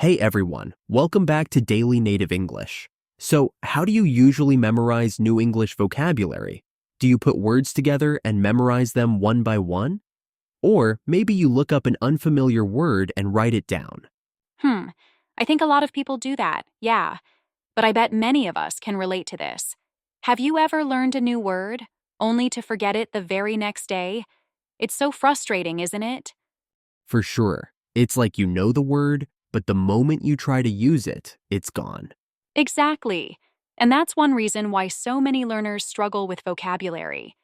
Hey everyone, welcome back to Daily Native English. So, how do you usually memorize new English vocabulary? Do you put words together and memorize them one by one? Or maybe you look up an unfamiliar word and write it down. Hmm, I think a lot of people do that, yeah. But I bet many of us can relate to this. Have you ever learned a new word, only to forget it the very next day? It's so frustrating, isn't it? For sure, it's like you know the word, but the moment you try to use it, it's gone. Exactly. And that's one reason why so many learners struggle with vocabulary.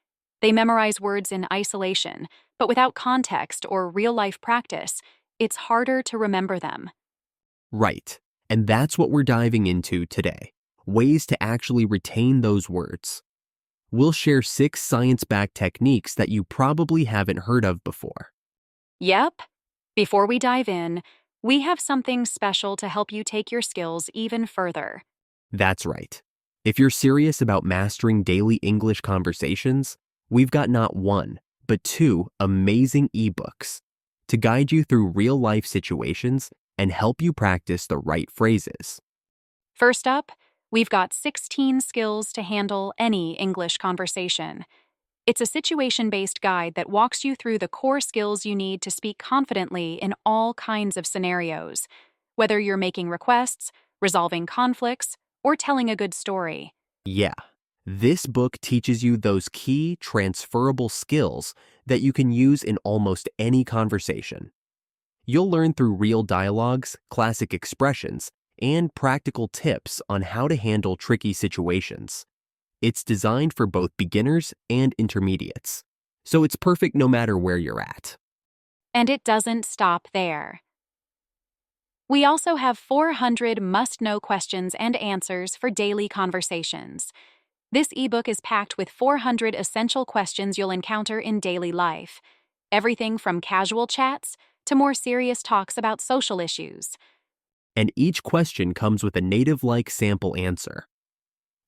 They memorize words in isolation, but without context or real-life practice, it's harder to remember them. Right, and that's what we're diving into today. Ways to actually retain those words. We'll share 6 science-backed techniques that you probably haven't heard of before. Yep. Before we dive in, we have something special to help you take your skills even further. That's right. If you're serious about mastering daily English conversations, we've got not one, but 2 amazing ebooks to guide you through real-life situations and help you practice the right phrases. First up, we've got 16 skills to handle any English conversation. It's a situation-based guide that walks you through the core skills you need to speak confidently in all kinds of scenarios, whether you're making requests, resolving conflicts, or telling a good story. Yeah, this book teaches you those key transferable skills that you can use in almost any conversation. You'll learn through real dialogues, classic expressions, and practical tips on how to handle tricky situations. It's designed for both beginners and intermediates, so it's perfect no matter where you're at. And it doesn't stop there. We also have 400 must-know questions and answers for daily conversations. This ebook is packed with 400 essential questions you'll encounter in daily life. Everything from casual chats to more serious talks about social issues. And each question comes with a native-like sample answer.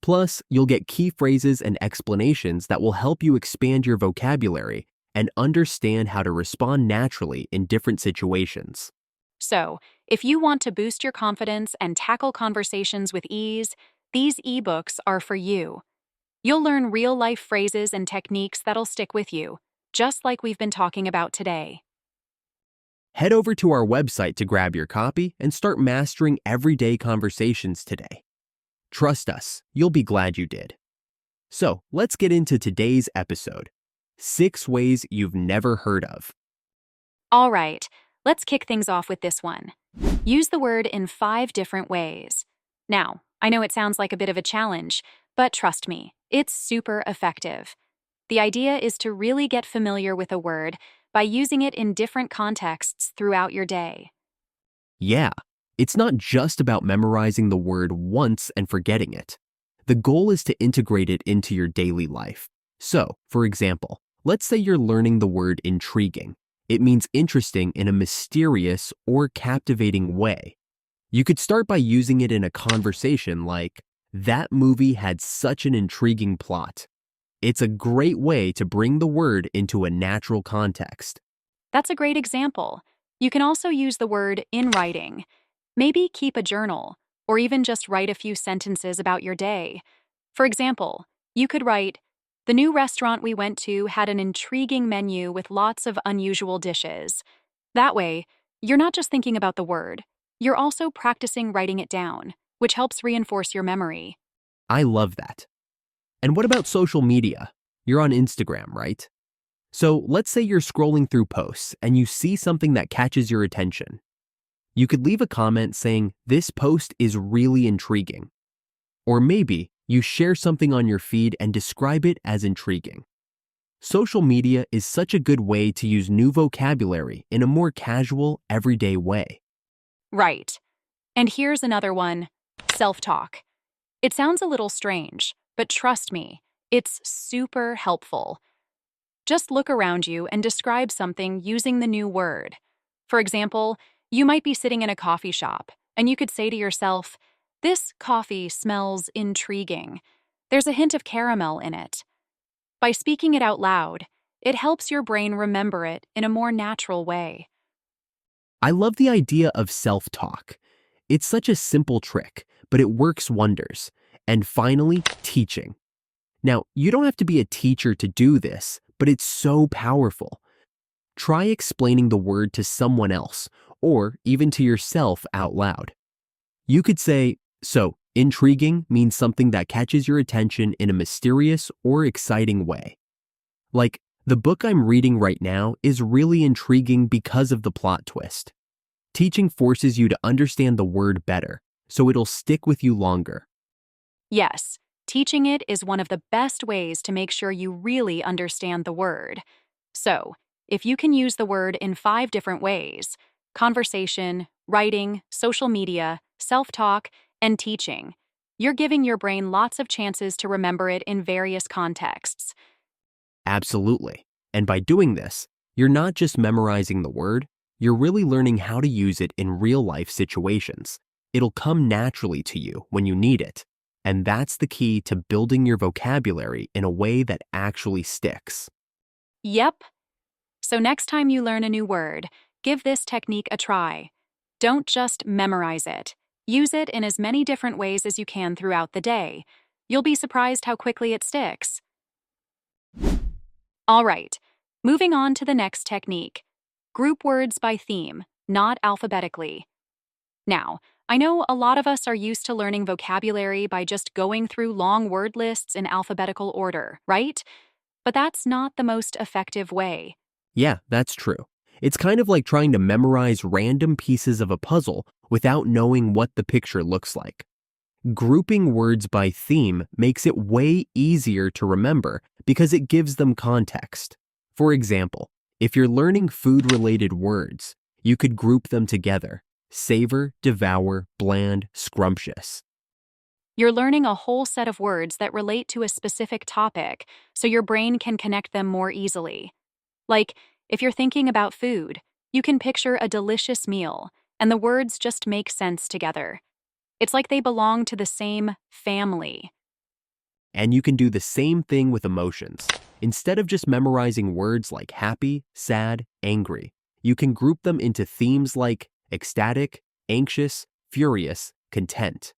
Plus, you'll get key phrases and explanations that will help you expand your vocabulary and understand how to respond naturally in different situations. So, if you want to boost your confidence and tackle conversations with ease, these ebooks are for you. You'll learn real-life phrases and techniques that'll stick with you, just like we've been talking about today. Head over to our website to grab your copy and start mastering everyday conversations today. Trust us, you'll be glad you did. So, let's get into today's episode. 6 ways you've never heard of. All right, let's kick things off with this one. Use the word in 5 different ways. Now, I know it sounds like a bit of a challenge, but trust me, it's super effective. The idea is to really get familiar with a word by using it in different contexts throughout your day. Yeah, it's not just about memorizing the word once and forgetting it. The goal is to integrate it into your daily life. So, for example, let's say you're learning the word intriguing. It means interesting in a mysterious or captivating way. You could start by using it in a conversation like, "That movie had such an intriguing plot." It's a great way to bring the word into a natural context. That's a great example. You can also use the word in writing. Maybe keep a journal, or even just write a few sentences about your day. For example, you could write, "The new restaurant we went to had an intriguing menu with lots of unusual dishes." That way, you're not just thinking about the word, you're also practicing writing it down, which helps reinforce your memory. I love that. And what about social media? You're on Instagram, right? So let's say you're scrolling through posts and you see something that catches your attention. You could leave a comment saying, "This post is really intriguing." Or maybe you share something on your feed and describe it as intriguing. Social media is such a good way to use new vocabulary in a more casual, everyday way. Right. And here's another one, self-talk. It sounds a little strange, but trust me, it's super helpful. Just look around you and describe something using the new word. For example, you might be sitting in a coffee shop, and you could say to yourself, "This coffee smells intriguing. There's a hint of caramel in it." By speaking it out loud, it helps your brain remember it in a more natural way. I love the idea of self-talk. It's such a simple trick, but it works wonders. And finally, teaching. Now, you don't have to be a teacher to do this, but it's so powerful. Try explaining the word to someone else, or even to yourself out loud. You could say, so, intriguing means something that catches your attention in a mysterious or exciting way. Like, the book I'm reading right now is really intriguing because of the plot twist. Teaching forces you to understand the word better, so it'll stick with you longer. Yes, teaching it is one of the best ways to make sure you really understand the word. So, if you can use the word in 5 different ways: conversation, writing, social media, self-talk, and teaching, you're giving your brain lots of chances to remember it in various contexts. Absolutely. And by doing this, you're not just memorizing the word, you're really learning how to use it in real-life situations. It'll come naturally to you when you need it. And that's the key to building your vocabulary in a way that actually sticks. Yep. So next time you learn a new word, give this technique a try. Don't just memorize it. Use it in as many different ways as you can throughout the day. You'll be surprised how quickly it sticks. All right, moving on to the next technique. Group words by theme, not alphabetically. Now, I know a lot of us are used to learning vocabulary by just going through long word lists in alphabetical order, right? But that's not the most effective way. Yeah, that's true. It's kind of like trying to memorize random pieces of a puzzle without knowing what the picture looks like. Grouping words by theme makes it way easier to remember because it gives them context. For example, if you're learning food-related words, you could group them together: savor, devour, bland, scrumptious. You're learning a whole set of words that relate to a specific topic, so your brain can connect them more easily. Like, if you're thinking about food, you can picture a delicious meal, and the words just make sense together. It's like they belong to the same family. And you can do the same thing with emotions. Instead of just memorizing words like happy, sad, angry, you can group them into themes like ecstatic, anxious, furious, content.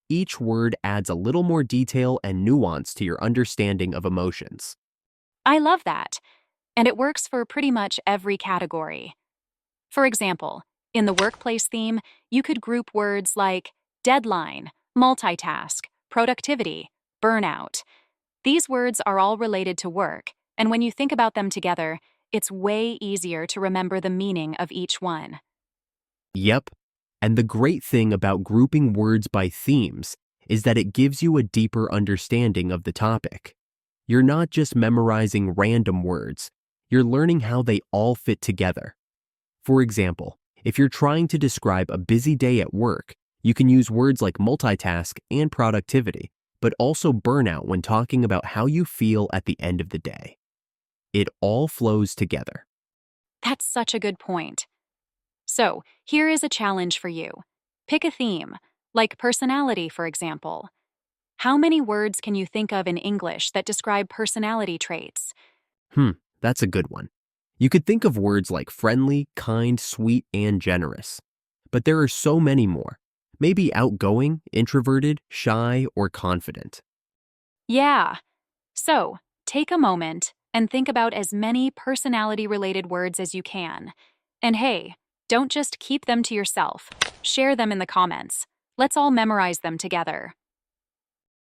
Each word adds a little more detail and nuance to your understanding of emotions. I love that, and it works for pretty much every category. For example, in the workplace theme, you could group words like deadline, multitask, productivity, burnout. These words are all related to work, and when you think about them together, it's way easier to remember the meaning of each one. Yep. And the great thing about grouping words by themes is that it gives you a deeper understanding of the topic. You're not just memorizing random words, you're learning how they all fit together. For example, if you're trying to describe a busy day at work, you can use words like multitask and productivity, but also burnout when talking about how you feel at the end of the day. It all flows together. That's such a good point. So, here is a challenge for you. Pick a theme, like personality, for example. How many words can you think of in English that describe personality traits? That's a good one. You could think of words like friendly, kind, sweet, and generous. But there are so many more. Maybe outgoing, introverted, shy, or confident. Yeah. So, take a moment and think about as many personality-related words as you can. And hey, don't just keep them to yourself. Share them in the comments. Let's all memorize them together.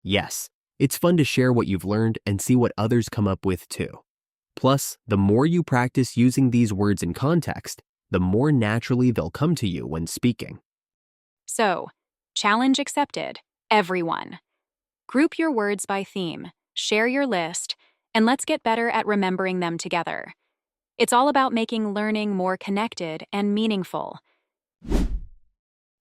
Yes, it's fun to share what you've learned and see what others come up with too. Plus, the more you practice using these words in context, the more naturally they'll come to you when speaking. So, challenge accepted, everyone. Group your words by theme, share your list, and let's get better at remembering them together. It's all about making learning more connected and meaningful.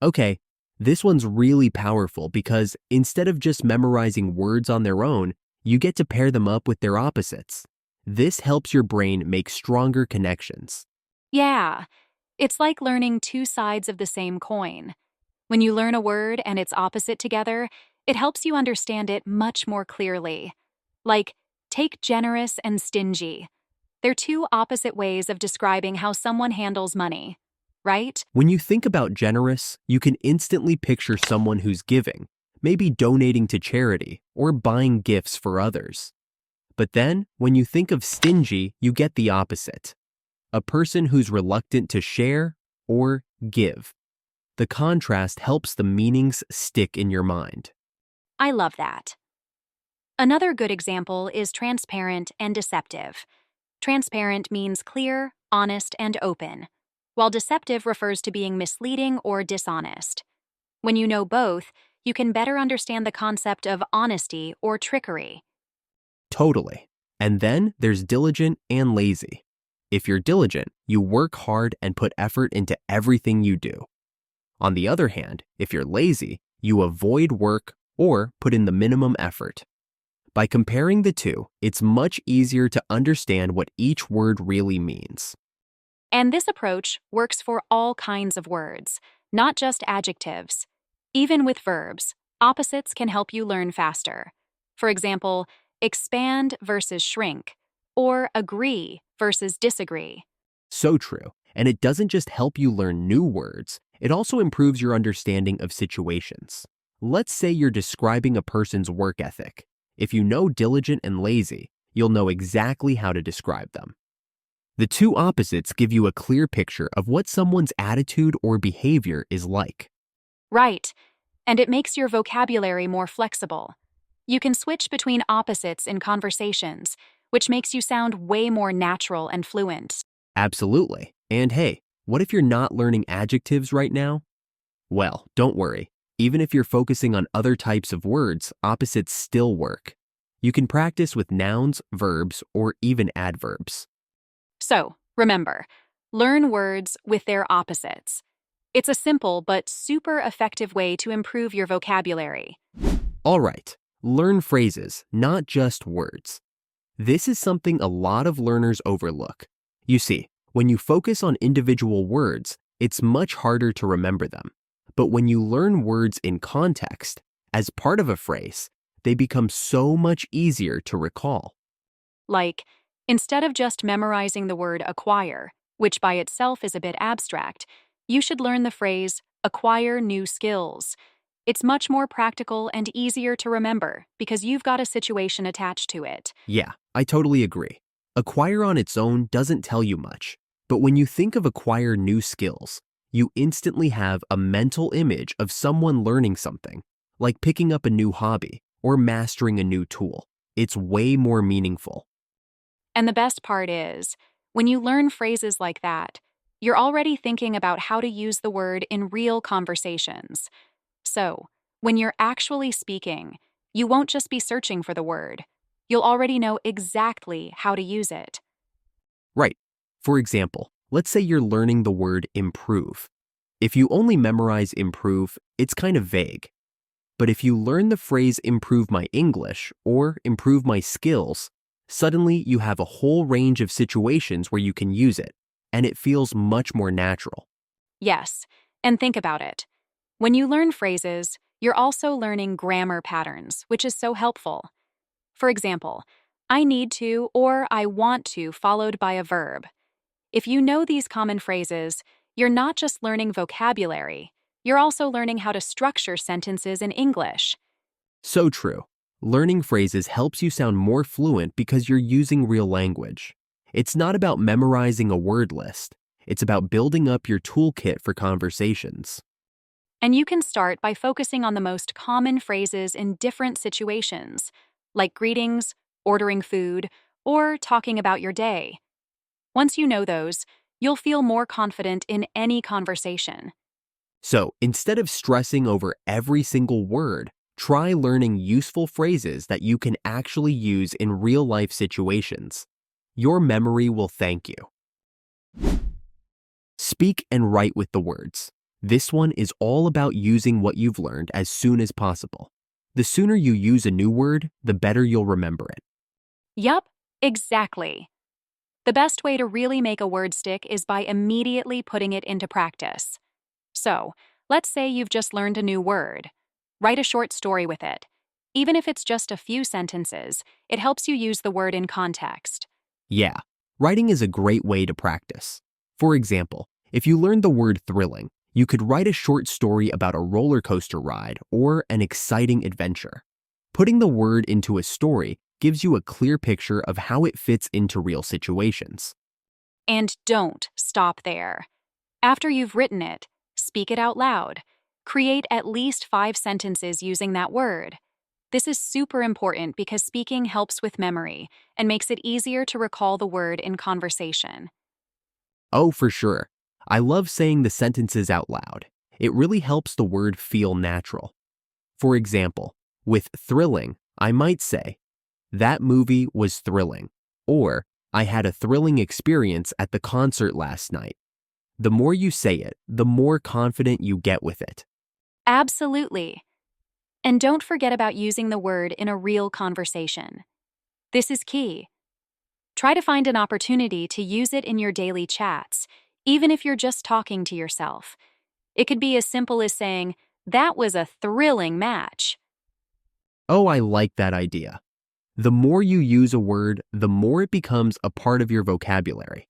Okay, this one's really powerful because instead of just memorizing words on their own, you get to pair them up with their opposites. This helps your brain make stronger connections. Yeah, it's like learning 2 sides of the same coin. When you learn a word and its opposite together, it helps you understand it much more clearly. Like, take generous and stingy. They're 2 opposite ways of describing how someone handles money. right? When you think about generous, you can instantly picture someone who's giving, maybe donating to charity or buying gifts for others. But then, when you think of stingy, you get the opposite. A person who's reluctant to share or give. The contrast helps the meanings stick in your mind. I love that. Another good example is transparent and deceptive. Transparent means clear, honest, and open, while deceptive refers to being misleading or dishonest. When you know both, you can better understand the concept of honesty or trickery. Totally. And then there's diligent and lazy. If you're diligent, you work hard and put effort into everything you do. On the other hand, if you're lazy, you avoid work or put in the minimum effort. By comparing the two, it's much easier to understand what each word really means. And this approach works for all kinds of words, not just adjectives. Even with verbs, opposites can help you learn faster. For example, expand versus shrink, or agree versus disagree. So true. And it doesn't just help you learn new words, it also improves your understanding of situations. Let's say you're describing a person's work ethic. If you know diligent and lazy, you'll know exactly how to describe them. The two opposites give you a clear picture of what someone's attitude or behavior is like. Right, and it makes your vocabulary more flexible. You can switch between opposites in conversations, which makes you sound way more natural and fluent. Absolutely. And hey, what if you're not learning adjectives right now? Well, don't worry. Even if you're focusing on other types of words, opposites still work. You can practice with nouns, verbs, or even adverbs. So, remember, learn words with their opposites. It's a simple but super effective way to improve your vocabulary. All right, learn phrases, not just words. This is something a lot of learners overlook. You see, when you focus on individual words, it's much harder to remember them. But when you learn words in context, as part of a phrase, they become so much easier to recall. Like, instead of just memorizing the word acquire, which by itself is a bit abstract, you should learn the phrase acquire new skills. It's much more practical and easier to remember because you've got a situation attached to it. Yeah, I totally agree. Acquire on its own doesn't tell you much, but when you think of acquire new skills, you instantly have a mental image of someone learning something, like picking up a new hobby or mastering a new tool. It's way more meaningful. And the best part is, when you learn phrases like that, you're already thinking about how to use the word in real conversations. So, when you're actually speaking, you won't just be searching for the word. You'll already know exactly how to use it. Right. For example, let's say you're learning the word improve. If you only memorize improve, it's kind of vague. But if you learn the phrase improve my English or improve my skills, suddenly you have a whole range of situations where you can use it, and it feels much more natural. Yes, and think about it. When you learn phrases, you're also learning grammar patterns, which is so helpful. For example, I need to or I want to followed by a verb. If you know these common phrases, you're not just learning vocabulary, you're also learning how to structure sentences in English. So true. Learning phrases helps you sound more fluent because you're using real language. It's not about memorizing a word list. It's about building up your toolkit for conversations. And you can start by focusing on the most common phrases in different situations, like greetings, ordering food, or talking about your day. Once you know those, you'll feel more confident in any conversation. So instead of stressing over every single word, try learning useful phrases that you can actually use in real life situations. Your memory will thank you. Speak and write with the words. This one is all about using what you've learned as soon as possible. The sooner you use a new word, the better you'll remember it. Yup, exactly. The best way to really make a word stick is by immediately putting it into practice. So, let's say you've just learned a new word. Write a short story with it. Even if it's just a few sentences, it helps you use the word in context. Yeah, writing is a great way to practice. For example, If you learned the word thrilling, you could write a short story about a roller coaster ride or an exciting adventure. Putting the word into a story gives you a clear picture of how it fits into real situations. And don't stop there. After you've written it, speak it out loud. Create at least 5 sentences using that word. This is super important because speaking helps with memory and makes it easier to recall the word in conversation. Oh, for sure. I love saying the sentences out loud. It really helps the word feel natural. For example, with thrilling, I might say, "That movie was thrilling," or "I had a thrilling experience at the concert last night." The more you say it, the more confident you get with it. Absolutely. And don't forget about using the word in a real conversation. This is key. Try to find an opportunity to use it in your daily chats, even if you're just talking to yourself. It could be as simple as saying, "That was a thrilling match." Oh, I like that idea. The more you use a word, the more it becomes a part of your vocabulary.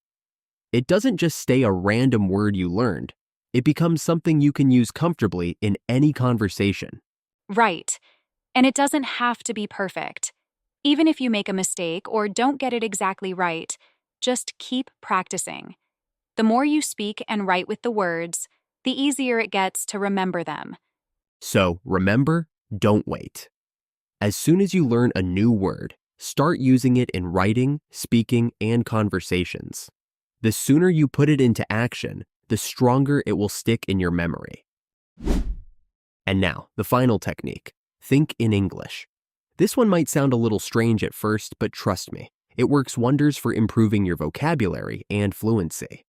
It doesn't just stay a random word you learned. It becomes something you can use comfortably in any conversation. Right. And it doesn't have to be perfect. Even if you make a mistake or don't get it exactly right, just keep practicing. The more you speak and write with the words, the easier it gets to remember them. So remember, don't wait. As soon as you learn a new word, start using it in writing, speaking, and conversations. The sooner you put it into action, the stronger it will stick in your memory. And now, the final technique. Think in English. This one might sound a little strange at first, but trust me, it works wonders for improving your vocabulary and fluency.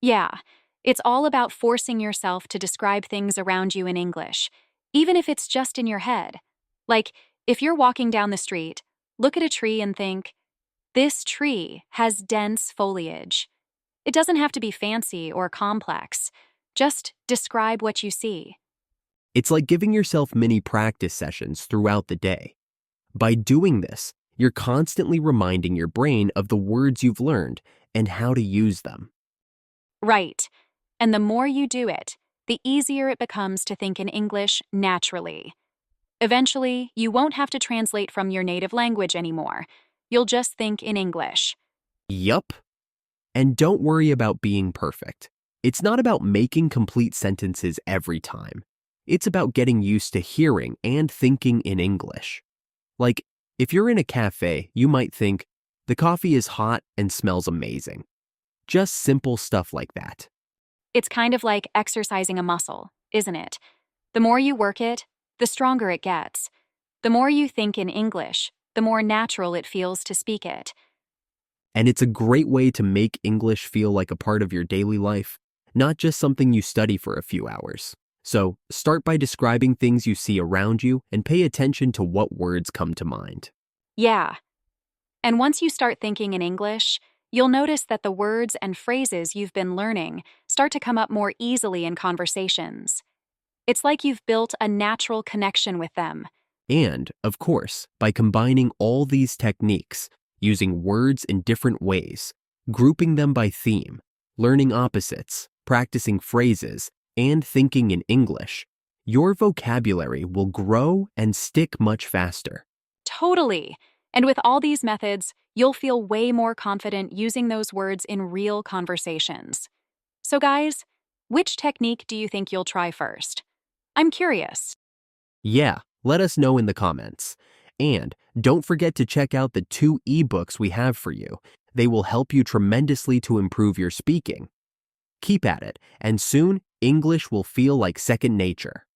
Yeah, it's all about forcing yourself to describe things around you in English, even if it's just in your head. Like, if you're walking down the street, look at a tree and think, "This tree has dense foliage." It doesn't have to be fancy or complex. Just describe what you see. It's like giving yourself mini practice sessions throughout the day. By doing this, you're constantly reminding your brain of the words you've learned and how to use them. Right. And the more you do it, the easier it becomes to think in English naturally. Eventually, you won't have to translate from your native language anymore. You'll just think in English. Yup. And don't worry about being perfect. It's not about making complete sentences every time. It's about getting used to hearing and thinking in English. Like, if you're in a cafe, you might think, "The coffee is hot and smells amazing." Just simple stuff like that. It's kind of like exercising a muscle, isn't it? The more you work it, the stronger it gets. The more you think in English, the more natural it feels to speak it. And it's a great way to make English feel like a part of your daily life, not just something you study for a few hours. So, start by describing things you see around you and pay attention to what words come to mind. Yeah. And once you start thinking in English, you'll notice that the words and phrases you've been learning start to come up more easily in conversations. It's like you've built a natural connection with them. And, of course, by combining all these techniques, using words in different ways, grouping them by theme, learning opposites, practicing phrases, and thinking in English, your vocabulary will grow and stick much faster. Totally. And with all these methods, you'll feel way more confident using those words in real conversations. So guys, which technique do you think you'll try first? I'm curious. Yeah, let us know in the comments. And don't forget to check out the 2 ebooks we have for you. They will help you tremendously to improve your speaking. Keep at it, and soon English will feel like second nature.